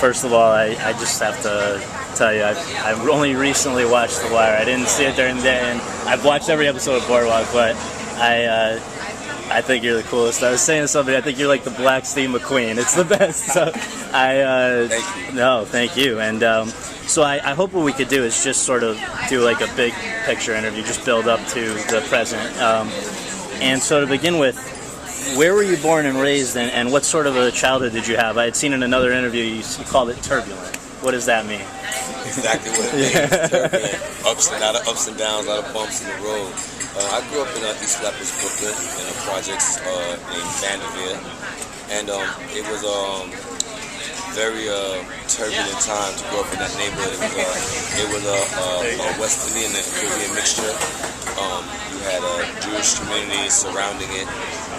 first of all, I just have to tell you, I've only recently watched The Wire. I didn't see it during the day, and I've watched every episode of Boardwalk, but I think you're the coolest. I was saying to somebody, I think you're like the Black Steve McQueen. It's the best. So thank you. No, thank you. And so I hope what we could do is just sort of do like a big picture interview, just build up to the present. And so to begin with, where were you born and raised, and what sort of a childhood did you have? I had seen in another interview you called it turbulent. What does that mean? Exactly what it means. Turbulent. A lot of ups and downs, a lot of bumps in the road. I grew up in East Flatbush, Brooklyn, in a projects named Vanderveer, and it was very turbulent time to grow up in that neighborhood. It was a West Indian and Caribbean mixture. You had Jewish communities surrounding it,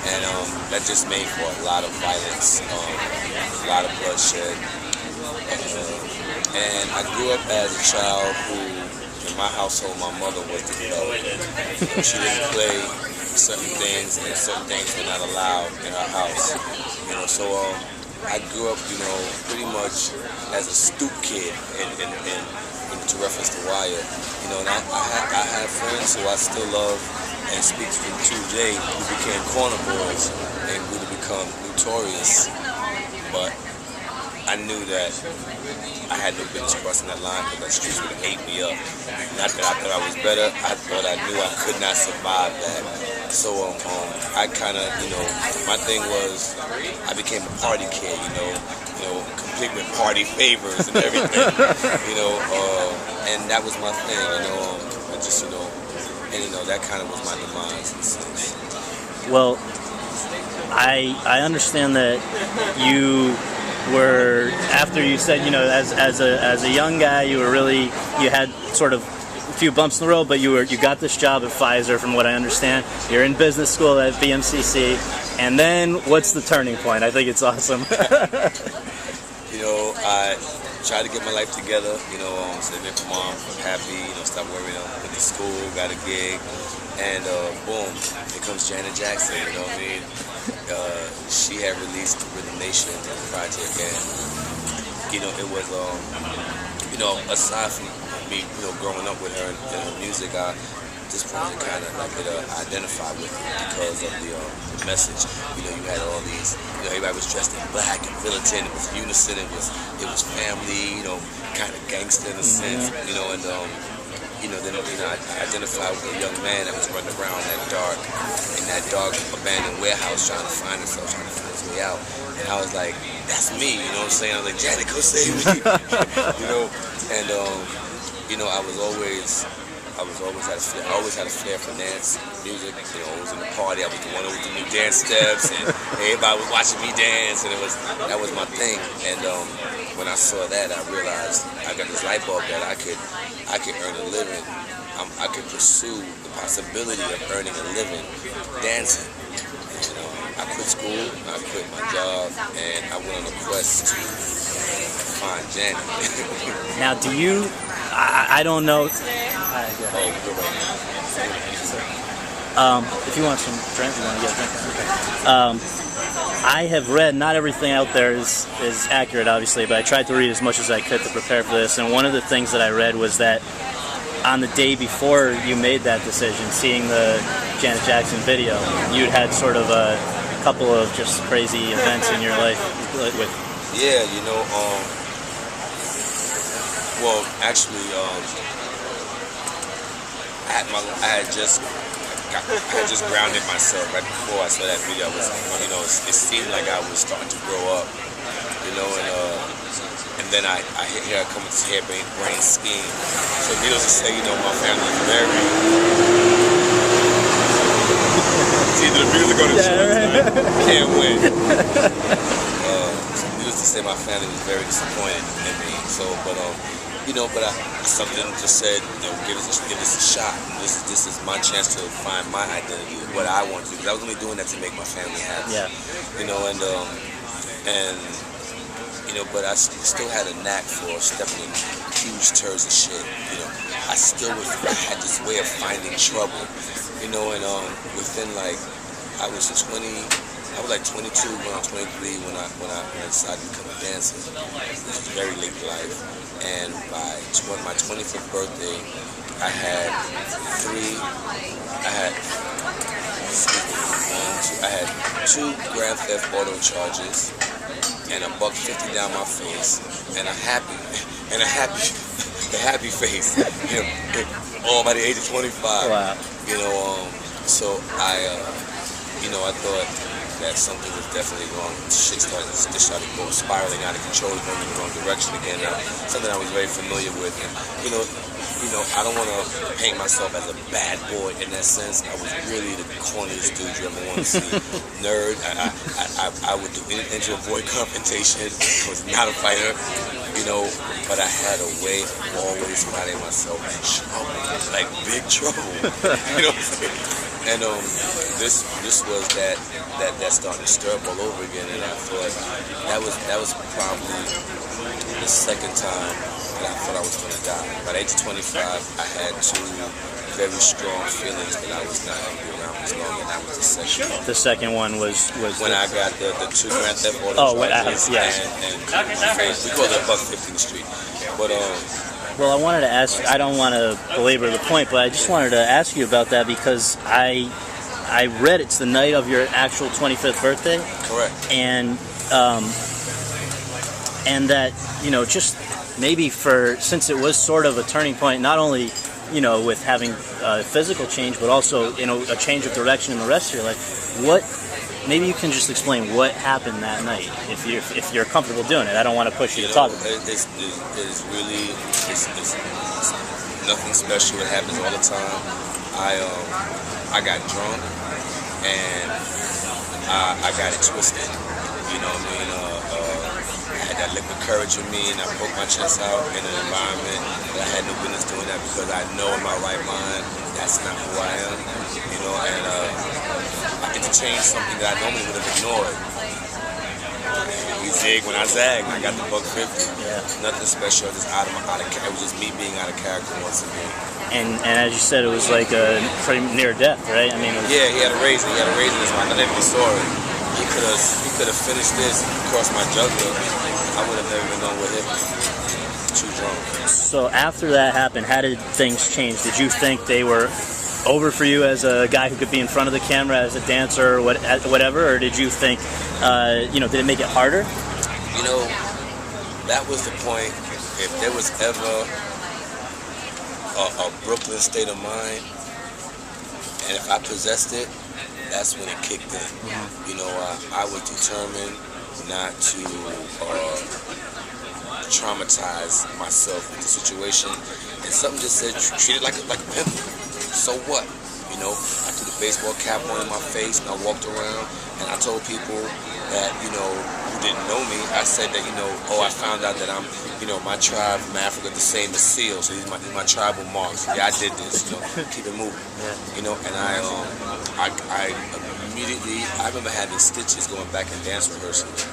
and that just made for a lot of violence, a lot of bloodshed. And I grew up as a child who, in my household, my mother was the adult. She didn't play certain things, and certain things were not allowed in our house. So I grew up, pretty much as a stoop kid, and to reference The Wire. And I have friends who I still love and speak to them today who became corner boys and who become notorious. But I knew that I had no business crossing that line because the streets would have ate me up. Not that I thought I was better, I knew I could not survive that. So I kind of, my thing was I became a party kid, complete with party favors and everything, and that was my thing, I just, and that kind of was my demise in a sense. Well, I understand that you were, after you said, as a young guy, you had sort of a few bumps in the road, but you got this job at Pfizer, from what I understand. You're in business school at BMCC, and then what's the turning point? I think it's awesome. I tried to get my life together, said that Mom, I'm happy, stop worrying, went to school, got a gig, and boom, here comes Janet Jackson, you know what I mean? She had released Rhythm Nation project, and it was aside from me growing up with her and her music, I just wanted to kind of identify with it because of the message. You had all these, everybody was dressed in black and militant. It was unison. It was family. Kind of gangster in a sense. Then I identified with a young man that was running around in that dark abandoned warehouse trying to find his way out. And I was like, that's me, you know what I'm saying? I was like, Janet, go save me. And I always had a flair for dance music. I was in the party. I was the one who did new dance steps, and everybody was watching me dance, and that was my thing. And when I saw that, I realized I got this light bulb that I could earn a living. I could pursue the possibility of earning a living dancing. I quit school, I quit my job, and I went on a quest to find Janet. Now, do you? I don't know. If you want some drink, you want to get a drink. I have read, not everything out there is accurate, obviously, but I tried to read as much as I could to prepare for this. And one of the things that I read was that on the day before you made that decision, seeing the Janet Jackson video, you'd had sort of a couple of just crazy events in your life with. Yeah, well, actually, I had just grounded myself right before I saw that video. It seemed like I was starting to grow up, and then I hear her coming to hair-brained scheme. So needless to say, my family is very. It's either the music or the choice, right? Can't win. Needless to say, my family was very disappointed in me. So, but something just said, give this a shot. This is my chance to find my identity, what I want to do. Because I was only doing that to make my family happy. Yeah. But I still had a knack for stepping in huge turds of shit. I had this way of finding trouble. And within I was 20. I was like 22, going on 23 when I decided to become a dancer. It was very late in life. And by my 25th birthday, I had two grand theft auto charges and $150 down my face and a happy face. All by the age of 25. Wow. So I thought that something was definitely wrong. Shit started going spiraling out of control, going in the wrong direction again. Something I was very familiar with. And, I don't want to paint myself as a bad boy in that sense. I was really the corniest dude you ever want to see. Nerd. I would do anything to avoid confrontation. I was not a fighter, but I had a way of always finding myself in trouble, like big trouble. You know what I'm saying? And this was that started to stir up all over again, and I thought that was probably the second time that I thought I was going to die. By the age of 25, I had two very strong feelings that I was not going to be around as long, and that was the second one. The second one was when I got the two grand theft auto charges, and we call it $150 in the street. But well, I wanted to ask, I don't want to belabor the point, but I just wanted to ask you about that because I read it's the night of your actual 25th birthday. Correct. And that, just maybe since it was sort of a turning point, not only, with having physical change, but also, a change of direction in the rest of your life, maybe you can just explain what happened that night, if you're comfortable doing it. I don't want to push you to talk about it. It's really nothing special. It happens all the time. I got drunk and I got it twisted. You know what I mean? I had that liquid courage in me, and I poked my chest out in an environment that I had no business doing that because I know in my right mind that's not who I am. And I get to change something that I normally would have ignored. We zig when I zag. I got the $150. Yeah. Nothing special. Just it was just me being out of character once again. And as you said, it was like a pretty near death, right? I mean, yeah, he had a razor. He had a razor in his mind. I never even saw it. He could have finished this across my jugular. I would have never been known with him. Too drunk. So after that happened, how did things change? Did you think they were over for you as a guy who could be in front of the camera as a dancer or whatever, or did you think, did it make it harder? That was the point. If there was ever a Brooklyn state of mind, and if I possessed it, that's when it kicked in. I was determined not to traumatize myself with the situation, and something just said, treat it like a pimp. So what? I threw the baseball cap on in my face and I walked around and I told people that, who didn't know me, I said that, I found out that I'm, my tribe from Africa the same as Seal, so these are my tribal marks. Yeah, I did this, keep it moving. Yeah. And I immediately, I remember having stitches going back in dance rehearsals.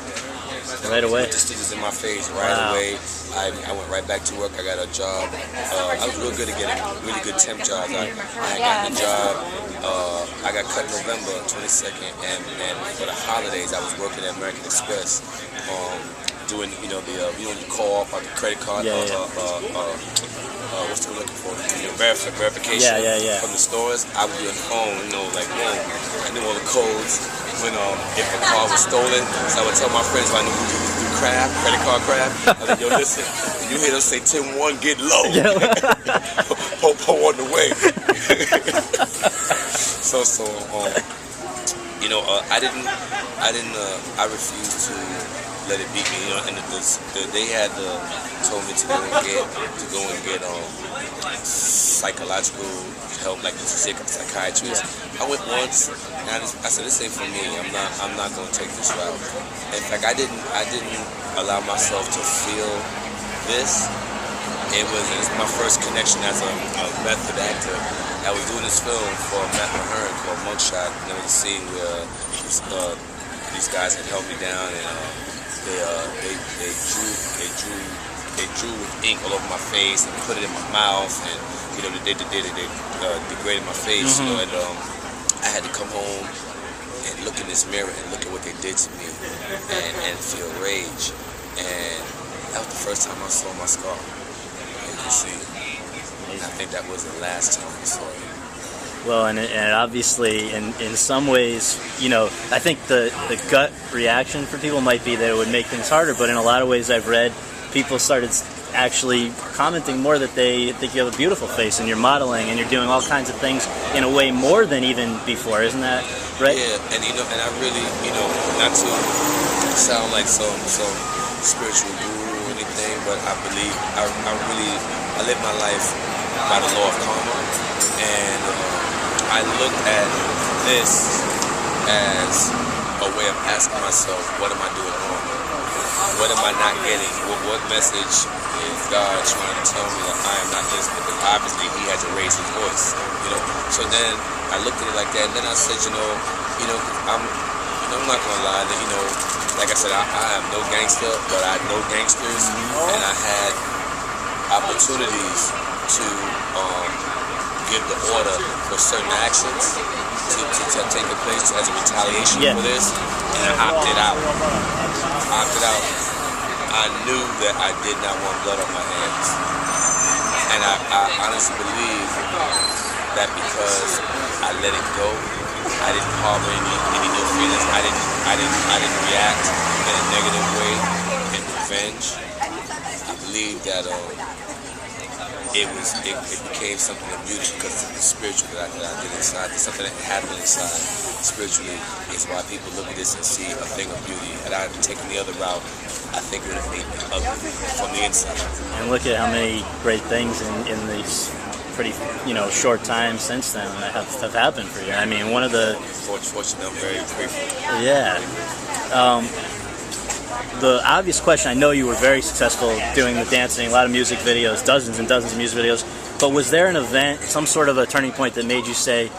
Right away. With the stitches in my face away. I went right back to work. I got a job. I was real good at getting really good temp jobs. I had gotten a job. I got cut November 22nd, and for the holidays I was working at American Express, doing you call off on the credit card. What's the looking for? Verification from the stores. I would be on the phone, like boom. I knew all the codes. When if a car was stolen, so I would tell my friends I knew who do credit card crab. I was like, yo, listen, when you hear them say 10-1, get low. Ho on the way. I refused to let it beat me, and they had told me to go and get psychological help, like a psychiatrist. I went once, and I said, this ain't for me. I'm not going to take this route. In fact, I didn't allow myself to feel this. It was my first connection as a method actor. I was doing this film for Matt Mahern called Mugshot, and there was a scene where these guys had held me down, and they drew with ink all over my face and put it in my mouth, and they degraded my face. And I had to come home and look in this mirror and look at what they did to me and feel rage. And that was the first time I saw my scar. You can see. And I think that was the last time I saw it. Well, and obviously, in some ways, you know, I think the gut reaction for people might be that it would make things harder, but in a lot of ways I've read, people started actually commenting more that they think you have a beautiful face and you're modeling and you're doing all kinds of things in a way more than even before, isn't that right? Yeah, and you know, and I really, you know, not to sound like some spiritual guru or anything, but I believe I live my life by the law of karma, and I looked at this as a way of asking myself, what am I doing wrong? What am I not getting? What message is God trying to tell me that I am not listening? Because obviously He had to raise His voice, you know. So then I looked at it like that, and then I said, I'm not gonna lie that, you know, like I said, I am no gangster, but I know gangsters, and I had opportunities to give the order for certain actions to take place as a retaliation for this, and I opted out. I knew that I did not want blood on my hands, and I honestly believe that because I let it go, I didn't harbor any ill feelings. I didn't react in a negative way in revenge. I believe that it became something of beauty because of the spiritual that I did inside. There's something that happened inside spiritually is why people look at this and see a thing of beauty. And I had taken the other route, I think it would have made me ugly from the inside. And look at how many great things in these pretty, you know, short time since then that have happened for you. I mean, one of the... Fortunately, I'm very grateful. Yeah. The obvious question, I know you were very successful doing the dancing, a lot of music videos, dozens and dozens of music videos, but was there an event, some sort of a turning point that made you say,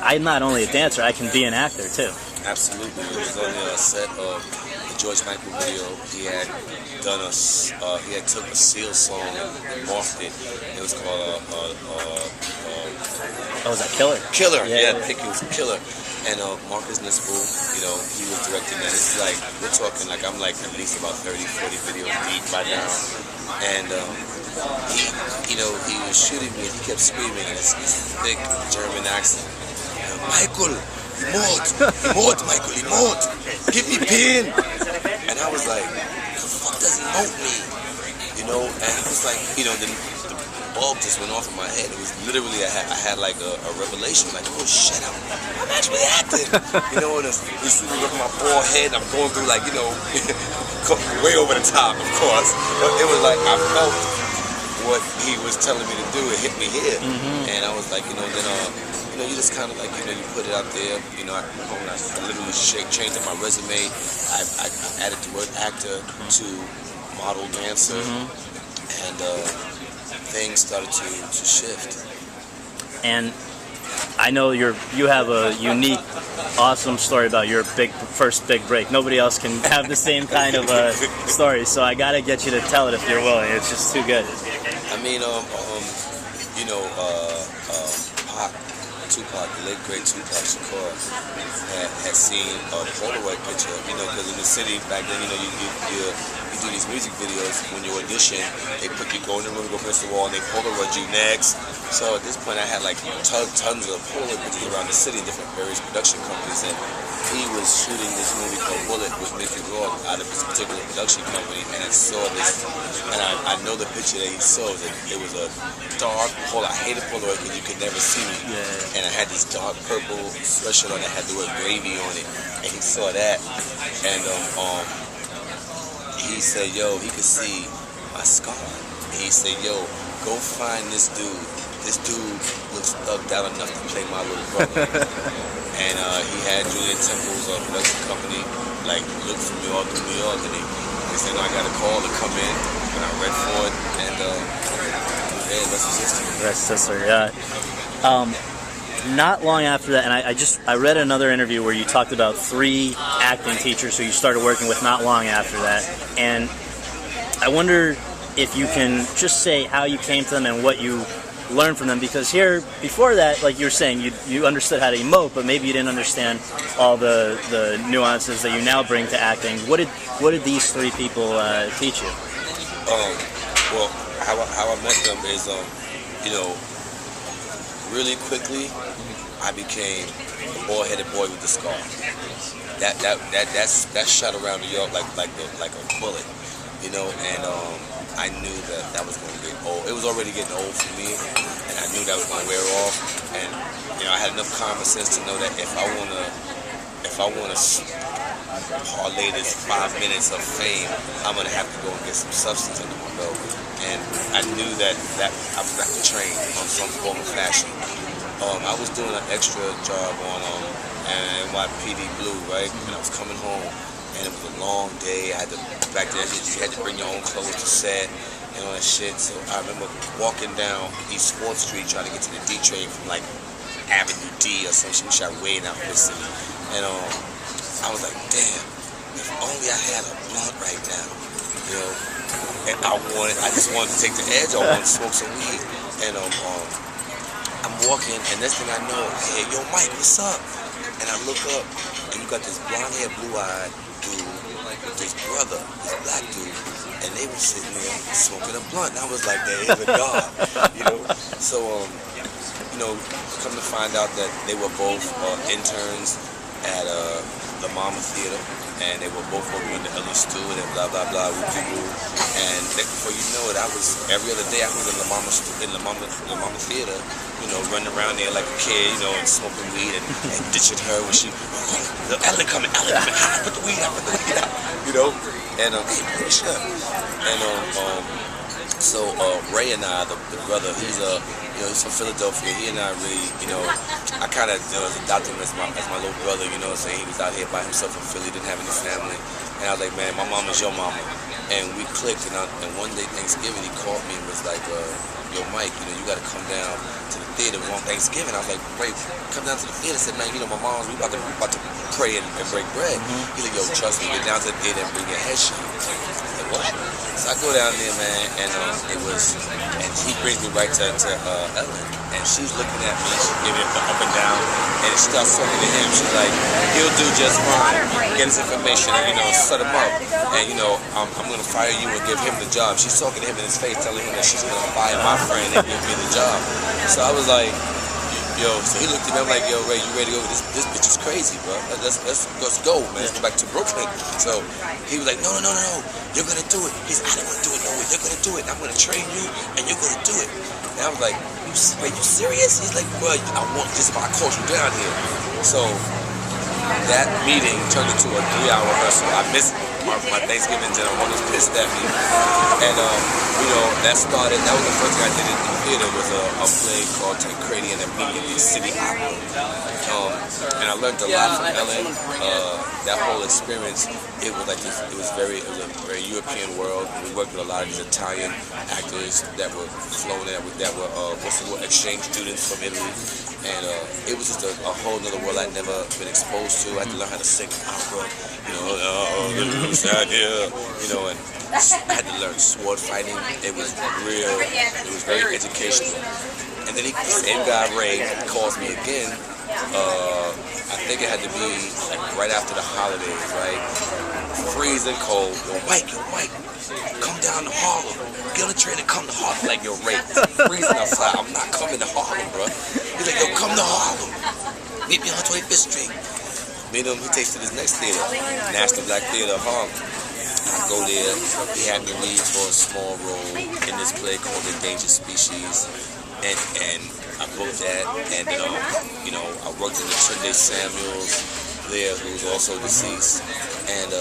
I'm not only a dancer, I can be an actor too? Absolutely. It was on the set of the George Michael video. He had done he had took a Seal song and morphed it. It was called was that Killer? Killer, yeah, I think it was Killer. And Marcus Nispel, you know, he was directing that. It's like, we're talking like, I'm like at least about 30, 40 videos deep by now. And he was shooting me and he kept screaming in this thick German accent. Michael, emote, Michael, emote. Give me pain. And I was like, the fuck does emote mean? You know, and it was like, you know, the bulb just went off in my head. It was literally, I had like a revelation, like, oh shit, I'm actually acting. You know, and you see me with my bald head, I'm going through like, you know, way over the top, of course. But it was like, I felt what he was telling me to do. It hit me here. And I was like, you know, then, you know, you just kind of like, you know, you put it out there. You know, I literally changed up my resume. I added the word actor to model dancer. And, things started to shift. And I know you have a unique, awesome story about your first big break. Nobody else can have the same kind of story, so I gotta get you to tell it if you're willing. It's just too good. I mean, you know, Tupac, the late great Tupac Shakur, had seen a Polaroid picture. You know, because in the city back then, you know, you do these music videos. When you audition, they go in the room, go against the wall, and they Polaroid you next. So at this point, I had like tons of Polaroid pictures around the city, different various production companies, and he was shooting this movie called Bullet with Mickey Rourke out of this particular production company, and I saw this, and I know the picture that he saw. It was a dark Polaroid. I hated Polaroid because you could never see me, and I had this dark purple sweatshirt on that had the word gravy on it, and he saw that, and he said, yo, he could see my scar. And he said, yo, go find this dude. This dude looks thugged out enough to play my little brother. And he had Julian Temple's production company, like, look for me all through New York. And he said, no, I got a call to come in. And I read for it. And, yeah, the rest is history. The rest is history, yeah. Not long after that, and I read another interview where you talked about 3 acting teachers who you started working with not long after that, and I wonder if you can just say how you came to them and what you learn from them? Because here, before that, like you were saying, you understood how to emote, but maybe you didn't understand all the nuances that you now bring to acting. What did these three people teach you? Well, how I met them is, really quickly, I became a bald-headed boy with the scar. That shot around New York like a bullet, and I knew that was going to get old. It was already getting old for me, and I knew that was going to wear off. And I had enough common sense to know that if I wanna parlay this 5 minutes of fame, I'm gonna have to go and get some substance under my belt. And I knew that I was back to train on some form of fashion. I was doing an extra job on NYPD Blue, right? And I was coming home, and it was a long day. Back then you had to bring your own clothes to set and all that shit. So I remember walking down East 4th Street trying to get to the D train from like Avenue D or some shit, which I way out of the city. And I was like, damn, if only I had a blunt right now, And I just wanted to take the edge. I wanted to smoke some weed. And I'm walking, and next thing I know, hey, yo, Mike, what's up? And I look up, and you got this blonde-haired, blue-eyed dude with his brother, this black dude, and they were sitting there smoking a blunt. And I was like, there is a God, So, come to find out that they were both interns at the Mama Theater, and they were both working in the Ellie Stew and blah blah blah, woo-woo. And before you know it, I was every other day I was in the Mama Theater, running around there like a kid, and smoking weed and ditching her when she, Ellen coming, I put the weed out, and hey, shut up. And so Ray and I, the brother, he's he's from Philadelphia. He and I really, I kind of adopted him as my little brother, saying he was out here by himself in Philly, didn't have any family. And I was like, man, my mama's your mama. And we clicked, and one day Thanksgiving, he called me and was like, yo, Mike, you got to come down to the theater on Thanksgiving. I was like, Ray, come down to the theater. I said, man, my mom's, we about to pray and break bread. He's like, yo, trust me, get down to the theater and bring your headshot. What? So I go down there, man, and and he brings me right to Ellen, and she's looking at me, she's giving it the up and down, and she starts talking to him. She's like, he'll do just fine. Get his information, and set him up, and I'm gonna fire you and give him the job. She's talking to him in his face, telling him that she's gonna fire my friend and give me the job. So I was like, so he looked at me, I'm like, yo, Ray, you ready to go? This bitch is crazy, bro. Let's go, man. Let's go back to Brooklyn. So he was like, no, you're gonna do it. He's, I don't wanna do it, no way, you're gonna do it. I'm gonna train you, and you're gonna do it. And I was like, you serious? He's like, bro, I want this if I coach you down here. So that meeting turned into a 3-hour rehearsal. I missed my Thanksgiving dinner. One was pissed at me. And, that was the first thing I did in the theater, was a play called Tancredi and the Median City Opera. And I learned a lot from Ellen. That whole experience, it was a very European world. We worked with a lot of these Italian actors that were flown in, that were exchange students from Italy. And it was just a whole other world I'd never been exposed to. I had to learn how to sing opera, and I had to learn sword fighting. It was very educational. And then the same guy, Ray, calls me again. I think it had to be right after the holidays, right? Freezing cold. Yo, Mike, come down to Harlem. Get on the train and come to Harlem. Like, yo, Ray, it's freezing outside. I'm not coming to Harlem, bro. He's like, yo, come to Harlem. Meet me on 25th Street. Meet him, he takes to this next theater, National Black Theater of Harlem. I go there, he had me read for a small role in this play called Endangered Species. And I wrote that, and then, I worked in the Trinde Samuels there, who was also deceased. And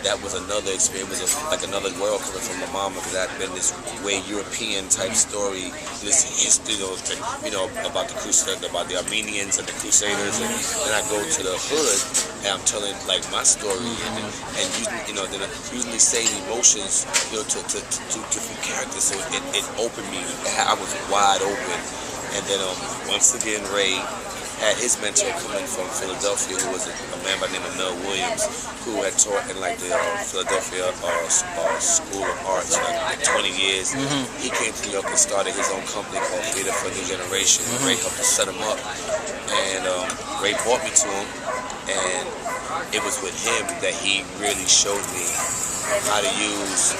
that was another experience. It was like another world coming from my mama, because I'd been this way European type story, this history, about the Crusade, about the Armenians and the Crusaders. And then I go to the hood, and I'm telling like my story, and then using these same emotions, to different characters. So it opened me. I was wide open. And then once again, Ray had his mentor coming from Philadelphia, who was a man by the name of Mel Williams, who had taught in like the Philadelphia School of Arts for like 20 years. He came to New York and started his own company called Theater for a New Generation. Ray helped to set him up, and Ray brought me to him, and it was with him that he really showed me how to use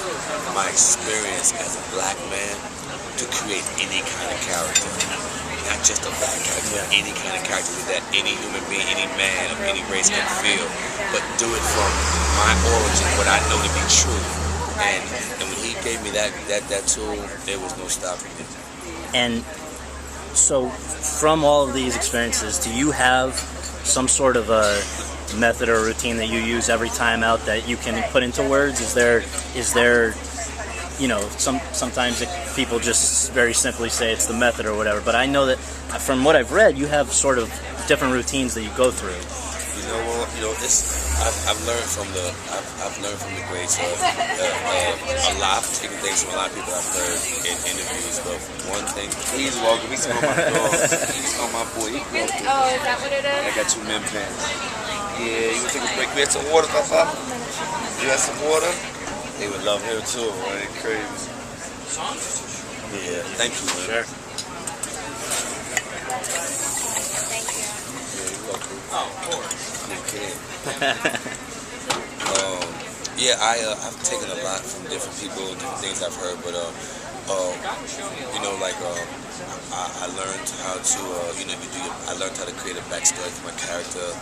my experience as a black man to create any kind of character. Not just a black character, but any kind of character that any human being, any man of any race can feel, but do it from my origin, what I know to be true. And when he gave me that tool, there was no stopping it. And so, from all of these experiences, do you have some sort of a method or routine that you use every time out that you can put into words? Is there you know, sometimes people just very simply say it's the method or whatever, but I know that from what I've read, you have sort of different routines that you go through. I've learned from the greats. A lot. I've taken things from a lot of people I've heard in interviews, but one thing, please welcome. He's on my dog. He's on my boy. Oh, is that what it is? I got 2 men pants. Yeah, you want to take a break? We had some water, Papa? You got some water? They would love him too, right? Crazy. Yeah, thank you, man. Sure. Thank you. Yeah, you're welcome. Oh, of course. Yeah, I've taken a lot from different people, different things I've heard, but I learned how to I learned how to create a backstory for my character,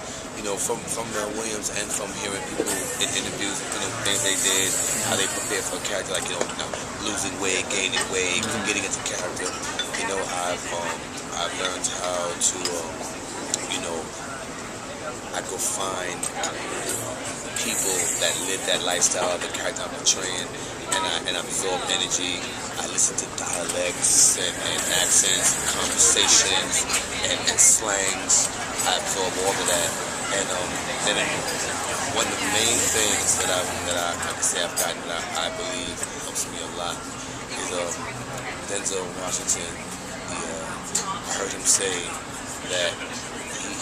from Mel Williams and from hearing people in interviews, things they did, how they prepared for a character, like losing weight, gaining weight, getting into character. I've learned how to I go find people that live that lifestyle, the character I'm portraying, and absorb energy. I listen to dialects and accents, and conversations, and slangs. I absorb all of that, and then one of the main things that I've gotten that I believe helps me a lot is Denzel Washington. I heard him say that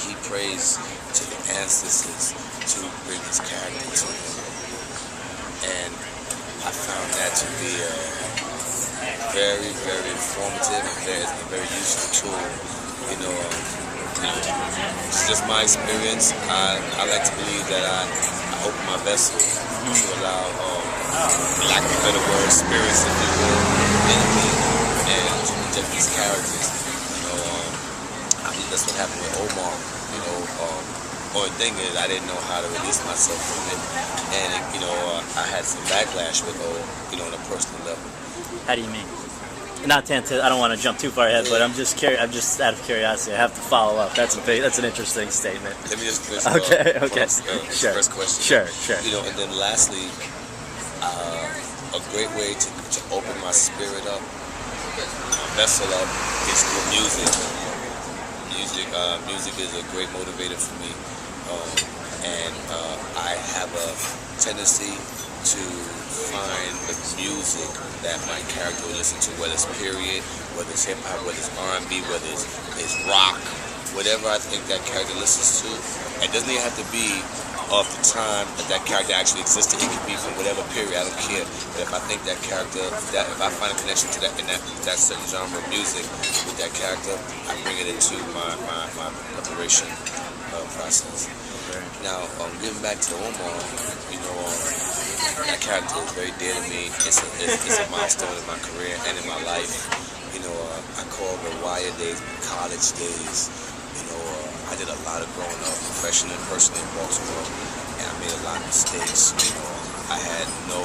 he prays to the ancestors to bring his character to him, and I found that to be a very, very informative and very useful tool. It's just my experience. I like to believe that I open my vessel to allow, lack of a better word, spirits, if you will, in me, and to project these characters. I mean, that's what happened with Omar. Only thing is, I didn't know how to release myself from it, and I had some backlash with on a personal level. How do you mean? Not to, I don't want to jump too far ahead, but I'm just curious. I'm just out of curiosity. I have to follow up. That's an interesting statement. Let me just finish. Okay. Sure. First question. Sure. And then lastly, a great way to open my spirit up, my vessel up, is through music. Music is a great motivator for me, and I have a tendency to find the music that my character will listen to, whether it's period, whether it's hip hop, whether it's R&B, whether it's rock, whatever I think that character listens to. It doesn't even have to be of the time that character actually existed. It could be from whatever period. I don't care. But if I think that character, if I find a connection to that in that certain genre of music with that character, I bring it into my preparation process. Okay. Now, getting back to Omar, that character is very dear to me. It's a milestone in my career and in my life. I call the wire days college days. I did a lot of growing up, professionally and personally, in Baltimore, and I made a lot of mistakes. I had no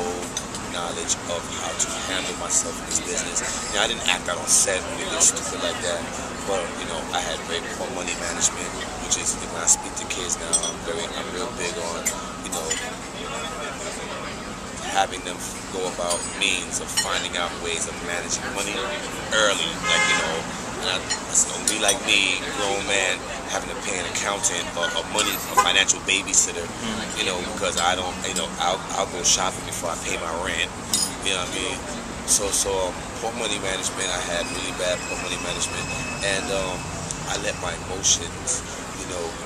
knowledge of how to handle myself in this business. I didn't act out on set or anything stupid like that, but I had very poor money management, which is, when I speak to kids now, I'm real big on, having them go about means of finding out ways of managing money early, I said, don't be like me, grown man, having to pay an accountant or a financial babysitter, because I don't, I'll go shopping before I pay my rent, you know what I mean? So poor money management, I had really bad poor money management, and I let my emotions,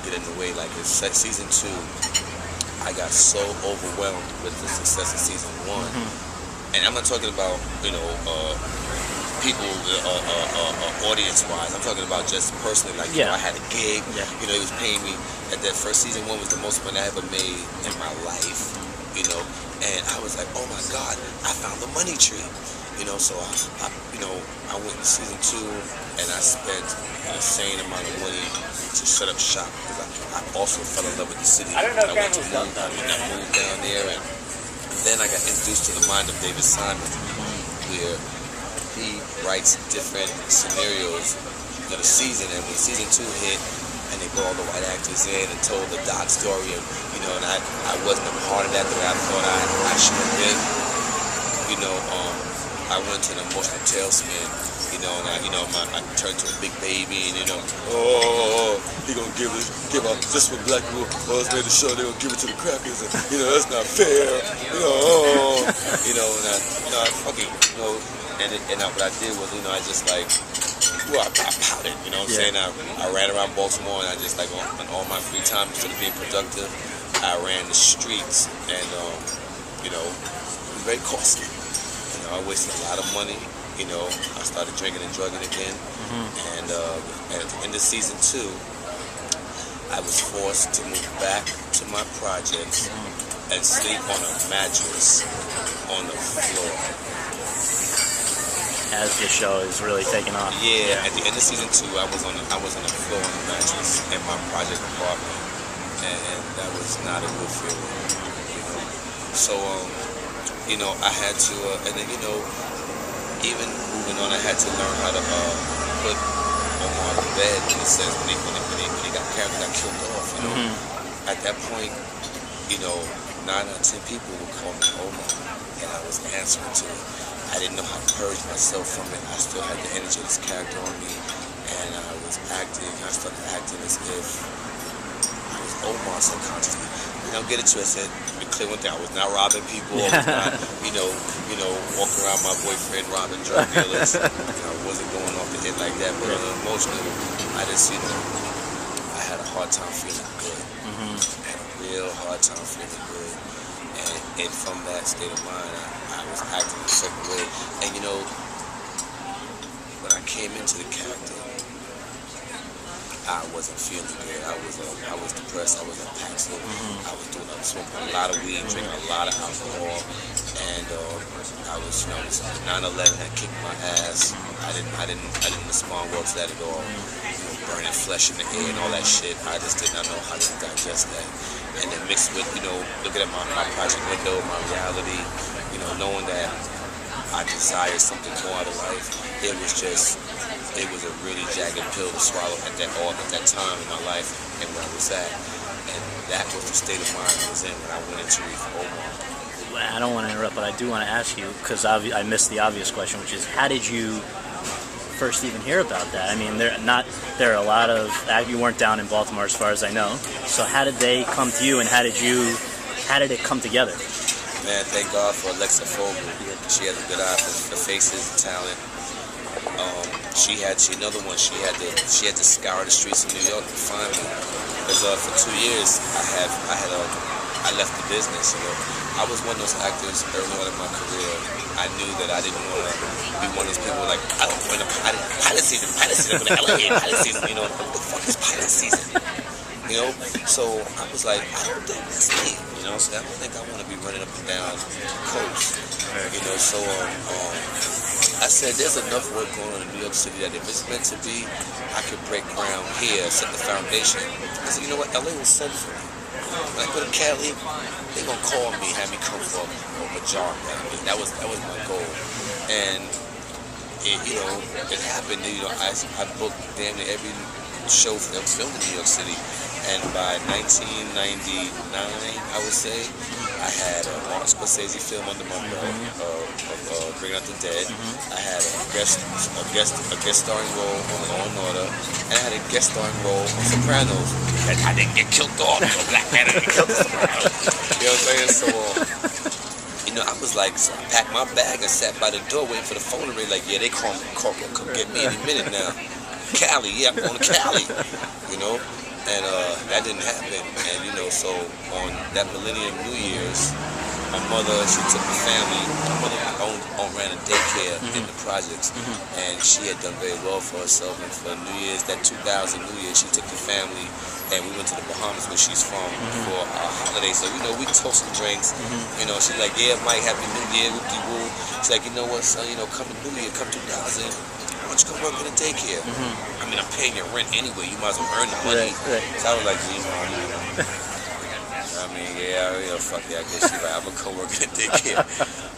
get in the way. Like in season 2, I got so overwhelmed with the success of season 1, and I'm not talking about people audience-wise. I'm talking about just personally. Like I had a gig. He was paying me. At that first season 1 was the most money I ever made in my life. And I was like, oh my God, I found the money tree. So I went in season 2 and I spent an insane amount of money to set up shop because I also fell in love with the city. I went to move down there, and then I got introduced to the mind of David Simon, where he writes different scenarios for the season. And when season 2 hit, and they brought all the white actors in and told the Doc story, and and I wasn't a part of that the way I thought I should have been. I went to an emotional tailspin, and I turned to a big baby, and he gonna give out this one black people. Well, it's made the show, they gonna give it to the crackers, and that's not fair. And what I did was, I just like. Well, I pouted, what I'm saying? I ran around Baltimore, and I just like on all my free time, instead of being productive, I ran the streets, and it was very costly. I wasted a lot of money. I started drinking and drugging again, and at the end of season 2, I was forced to move back to my projects and sleep on a mattress on the floor. As the show is really taking off. Yeah, at the end of season 2, I was on the floor on the mattress in my project apartment, and that was not a good feeling. So I had to, and then even moving on, I had to learn how to put Omar to bed. In a sense, when he got killed off. At that point, 9 out of 10 people would call me Omar, and I was answering to it. I didn't know how to purge myself from it. I still had the energy of this character on me, and I started acting as if I was Omar subconsciously. Don't get it twisted. To be clear one thing, I was not robbing people. I was not, walking around my boyfriend robbing drug dealers. I wasn't going off the hit like that, but emotionally, I just, I had a hard time feeling good. I had a real hard time feeling good. And from that state of mind, I was acting a certain way. And when I came into the character, I wasn't feeling good. I was depressed. I was passive. I was smoking a lot of weed, drinking a lot of alcohol, and I was 9/11 had kicked my ass. I didn't respond well to that at all. Burning flesh in the air and all that shit. I just did not know how to digest that. And then mixed with looking at my project window, my reality, knowing that I desired something more out of life. It was a really jagged pill to swallow at that time in my life and where I was at. And that was the state of mind I was in when I went into Omar. I don't want to interrupt, but I do want to ask you, because I missed the obvious question, which is, how did you first even hear about that? I mean, there are a lot of, you weren't down in Baltimore as far as I know, so how did they come to you, and how did it come together? Man, thank God for Alexa Fogel. She has a good eye for faces and talent. She another one. She had to scour the streets of New York to find me. Because for 2 years I left the business. I was one of those actors early on in my career. I knew that I didn't want to be one of those people like, I don't want to pilot season. I'm going to LA pilot season. What the fuck is pilot season? So I was like, I don't think that's me. So I don't think I want to be running up and down the coast. So I said, there's enough work going on in New York City that if it's meant to be, I could break ground here, set the foundation. I said, you know what, LA will send for me. When I go to Cali, they're gonna call me, have me come for a job. That was my goal. And it happened. I booked damn near every show that was filmed in New York City. And by 1999, I would say, I had a Martin Scorsese film under my belt of Bringing Out the Dead. I had a guest starring role on Law and Order, and I had a guest starring role on Sopranos. And I didn't get killed off. Black Panther didn't kill the Sopranos. You know what I'm saying? So, I was like, so I packed my bag and sat by the door waiting for the phone to ring. Like, yeah, they call me, come get me any minute now. Cali, yeah, I'm going to Cali, you know. And that didn't happen. And, you know, so on that Millennium New Year's, my mother, she took the family. My mother ran a daycare in the projects, and she had done very well for herself. And for New Year's, that 2000 New Year, she took the family, and we went to the Bahamas, where she's from, for our holiday. So, you know, we toast some drinks. You know, she's like, yeah, Mike, Happy New Year, whoop-de-woo. She's like, you know what, son, you know, come to New Year, come 2000. Why don't you come work in a daycare? I mean, I'm paying your rent anyway. You might as well earn the money. Right. So I was like, I mean, yeah, you know, fuck yeah, I guess you're right. I'm gonna come work in a daycare,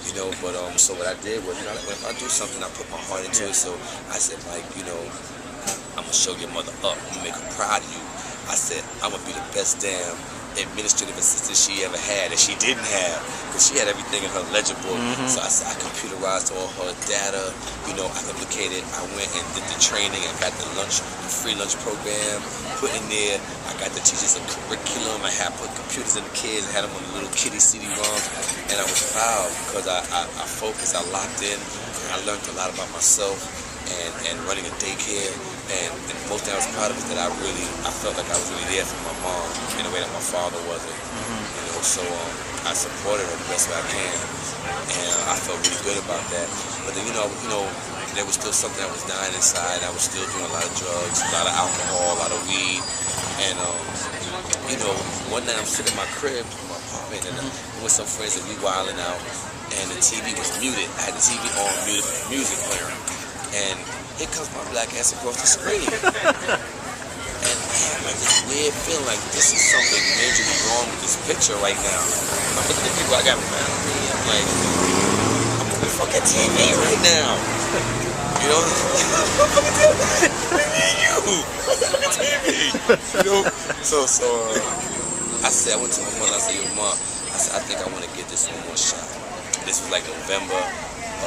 you know. But so what I did was, you know, if I do something, I put my heart into it. So I said, Mike, you know, I'm gonna show your mother up. I'm gonna make her proud of you. I said, I'm gonna be the best damn administrative assistant she ever had that she didn't have, because she had everything in her ledger book. So I said, I computerized all her data, you know, I duplicated. I went and did the training. I got the free lunch program put in there. I got the teachers a curriculum. I had put computers in the kids. I had them on the little kitty CD-ROMs, and I was proud because I focused, I locked in, and I learned a lot about myself and running a daycare. And the most thing I was proud of is that I felt like I was really there for my mom in a way that my father wasn't. You know, so I supported her the best way I can, and I felt really good about that. But then, you know, there was still something that was dying inside. I was still doing a lot of drugs, a lot of alcohol, a lot of weed, and you know, one night I'm sitting in my crib, in my apartment, and with some friends, and we wilding out, and the TV was muted. I had the TV on, muted music player, and here comes my black ass across the screen. And man, like this weird feeling like this is something majorly wrong with this picture right now. I'm looking at people I got around me. I'm like, I'm on the fucking TV right now. You know? Fucking TV. You. Fucking TV. You know? So I said, I went to my mother, I said, yo, Mom, I said, I think I want to get this one more shot. This was like November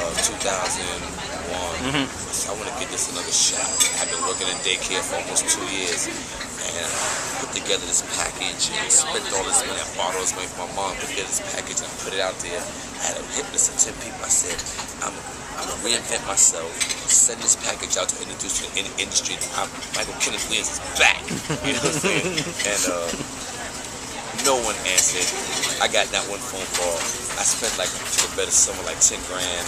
of 2001. So I want to get this another shot. I've been working in daycare for almost 2 years, and I put together this package and spent all this money. I bought all this money for my mom, put together this package and I put it out there. I had a hit list of 10 people. I said, I'm gonna reinvent myself, send this package out to introduce to the industry. Michael Kenneth Williams is back. You know what I'm saying? And no one answered. I got not one phone call. I spent like, to the better summer, like 10 grand.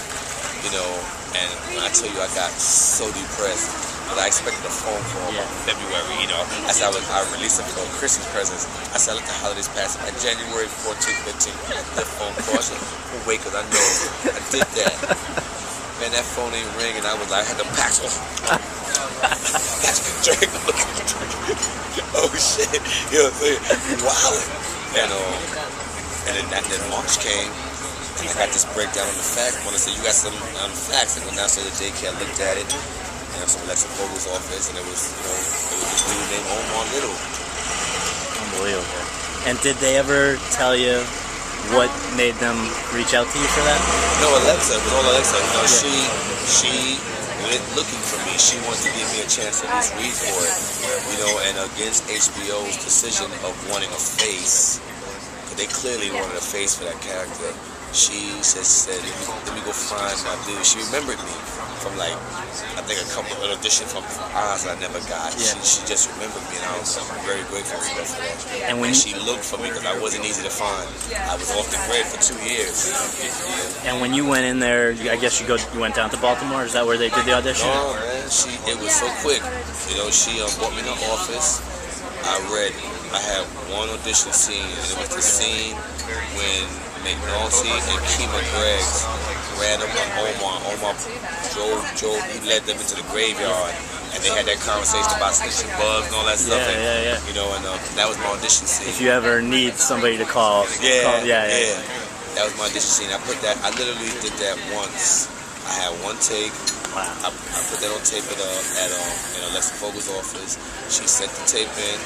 You know, and when I tell you I got so depressed, but I expected a phone call in February, you know. I said I released it for Christmas presents. I said I let the holidays pass. By January 14th, 15th, I got that phone call. I said, oh, wait, because I know I did that. Man, that phone ain't ring, and I had the packs on. Oh, shit. You know what I'm saying? Wow. And then March came. And I got this breakdown on the facts. When I said, you got some on the facts, and when I said the daycare, I looked at it, and some Alexa Vogel's office, and it was this dude named Omar Little. Unbelievable. And did they ever tell you what made them reach out to you for that? No, Alexa. It was all Alexa. You know, she went looking for me. She wanted to give me a chance to at least read for it. You know, and against HBO's decision of wanting a face, they clearly wanted a face for that character. She said, let me go find my dude. She remembered me from like, I think an audition from Oz I never got. Yeah. She just remembered me, and I was very grateful for that. And she looked for me because I wasn't easy to find. I was off the grid for 2 years. And when you went in there, I guess you went down to Baltimore? Is that where they did the audition? No, man. It was so quick. You know, she brought me to the office. I had one audition scene, and it was the scene when McNulty and Kima Greggs ran up on Omar. Omar drove, he led them into the graveyard, and they had that conversation about snitching bugs and all that stuff. Yeah. You know, and that was my audition scene. If you ever need somebody to call, yeah. That was my audition scene. I literally did that once. I had one take. Wow. I put that on tape at Alexa Vogel's office. She sent the tape in,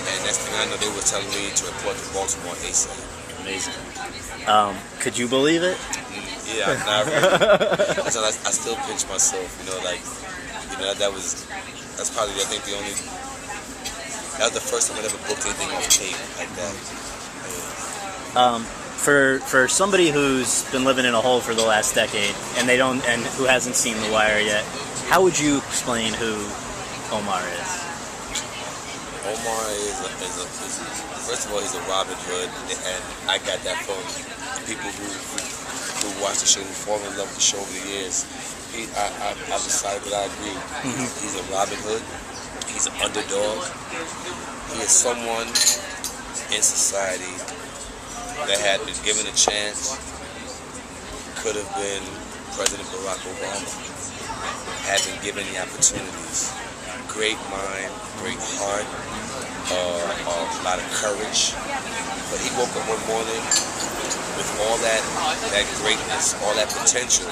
and next thing I know, they were telling me to report to Baltimore ASAP. Amazing. Could you believe it? Yeah, not really. I still pinch myself, you know, like, you know, that's probably, I think, that was the first time I ever booked anything off tape like that. Yeah. For somebody who's been living in a hole for the last decade and who hasn't seen The Wire yet, how would you explain who Omar is? Omar is first of all, he's a Robin Hood, and I got that from people who watch the show, who fall in love with the show over the years. I've decided that I agree. He's a Robin Hood. He's an underdog. He is someone in society that had been given a chance, could have been President Barack Obama, had been given the opportunities. Great mind, great heart, a lot of courage. But he woke up one morning with all that greatness, all that potential.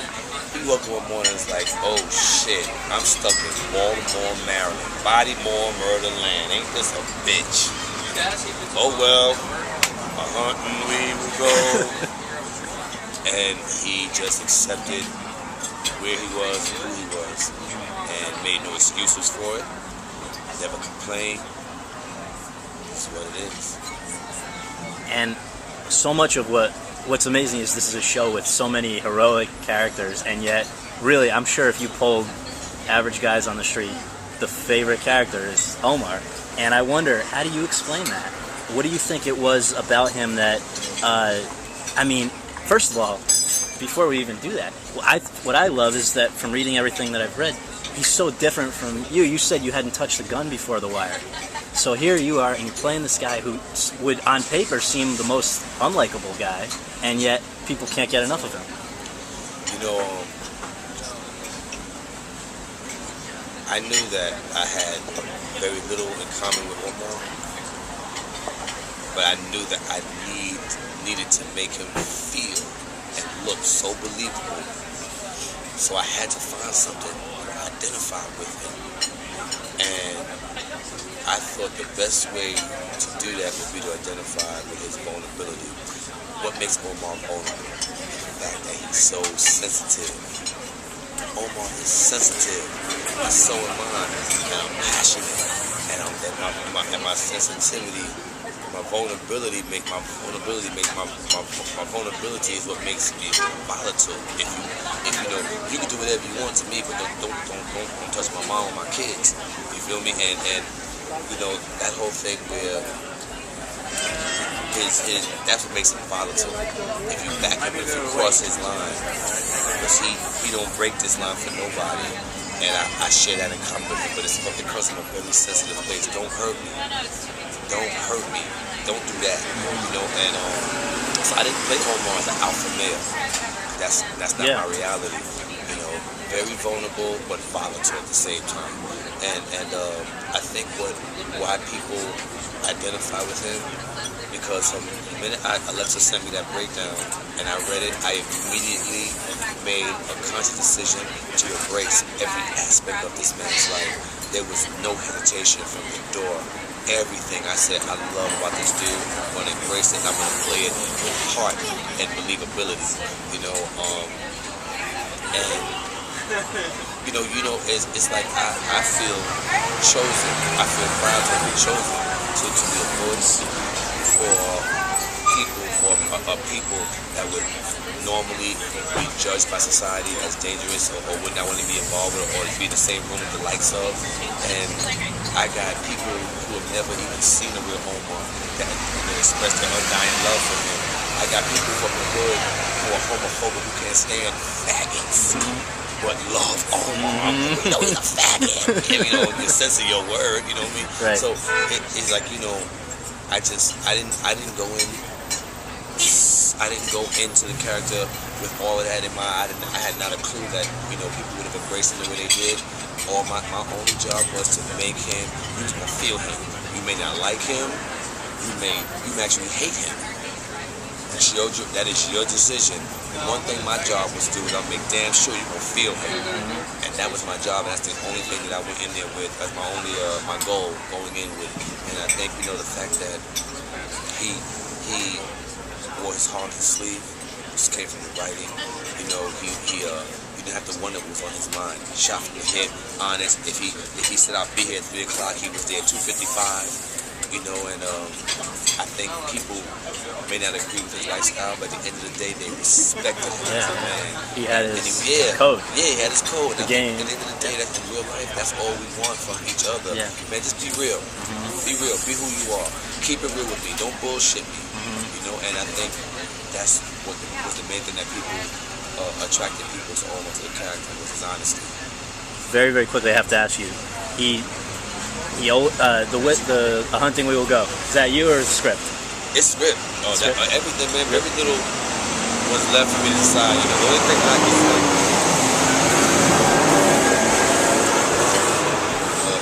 He woke up one morning and was like, oh shit, I'm stuck in Baltimore, Maryland. Bodymore, murder land. Ain't this a bitch? Oh well, hunting we will go. And he just accepted where he was and who he was, and made no excuses for it. Never complained. It's what it is. And so much of what's amazing is this is a show with so many heroic characters, and yet, really, I'm sure if you polled average guys on the street, the favorite character is Omar. And I wonder, how do you explain that? What do you think it was about him that, I mean, first of all, before we even do that, what I love is that from reading everything that I've read, he's so different from you. You said you hadn't touched a gun before The Wire. So here you are, and you're playing this guy who would, on paper, seem the most unlikable guy, and yet people can't get enough of him. You know, I knew that I had very little in common with Omar, but I knew that I needed to make him feel and look so believable. So I had to find something to identify with him. And I thought the best way to do that would be to identify with his vulnerability. What makes Omar vulnerable? The fact that he's so sensitive. Omar is sensitive, and so am I. And I'm passionate, and my sensitivity, my vulnerability is what makes me volatile. If you know, you can do whatever you want to me, but don't touch my mom or my kids. You feel me? And you know, that whole thing where that's what makes him volatile. If you back him, if you cross his line, because he don't break this line for nobody. And I share that in common with him, but it's because I'm a very sensitive place. Don't hurt me. Don't hurt me. Don't do that. You know, and so I didn't play Omar as an alpha male. That's not my reality. You know, very vulnerable but volatile at the same time. And I think why people identify with him, because from the minute Alexa sent me that breakdown and I read it, I immediately made a conscious decision to embrace every aspect of this man's life. There was no hesitation from the door. Everything I said I love about this dude, I'm going to embrace it, and I'm going to play it with heart and believability, you know, and you know, it's like I feel chosen. I feel proud to be chosen to be a voice for people that would normally be judged by society as dangerous or would not want to be involved with or be in the same room with the likes of. And I got people who have never even seen a real Omar that express their undying love for him. I got people from the hood who are homophobic who can't stand faggots. But love Omar. You know, he's a faggot. You know, in the sense of your word, you know what I mean? Right. So it's like, you know, I didn't go into the character with all of that in mind. I had not a clue that, you know, people would have embraced him the way they did. All my only job was to make him, you was gonna feel him. You may not like him, you may actually hate him. That is your decision. And one thing my job was to do is I'll make damn sure you're gonna feel him. And that was my job, and that's the only thing that I went in there with. That's my only my goal going in with. And I think, you know, the fact that he wore his heart on his sleeve, just came from the writing. You know, you didn't have to wonder what was on his mind. Shot from the hip, honest. If he said I'll be here at 3 o'clock, he was there at 2:55. you know, and I think people may not agree with his lifestyle, but at the end of the day, they respected him as a man. He had his yeah, code. Yeah, he had his code. The game. At the end of the day, that in real life, that's all we want from each other. Yeah. Man, just be real. Be real. Be who you are. Keep it real with me. Don't bullshit me. You know, and I think that's what was the main thing that people attracted people to almost the character, was his honesty. Very, very quickly, I have to ask you. The hunting we will go. Is that you or is it script? It's script. Everything, man. Every little was left for me to decide. You know, the only thing I can say.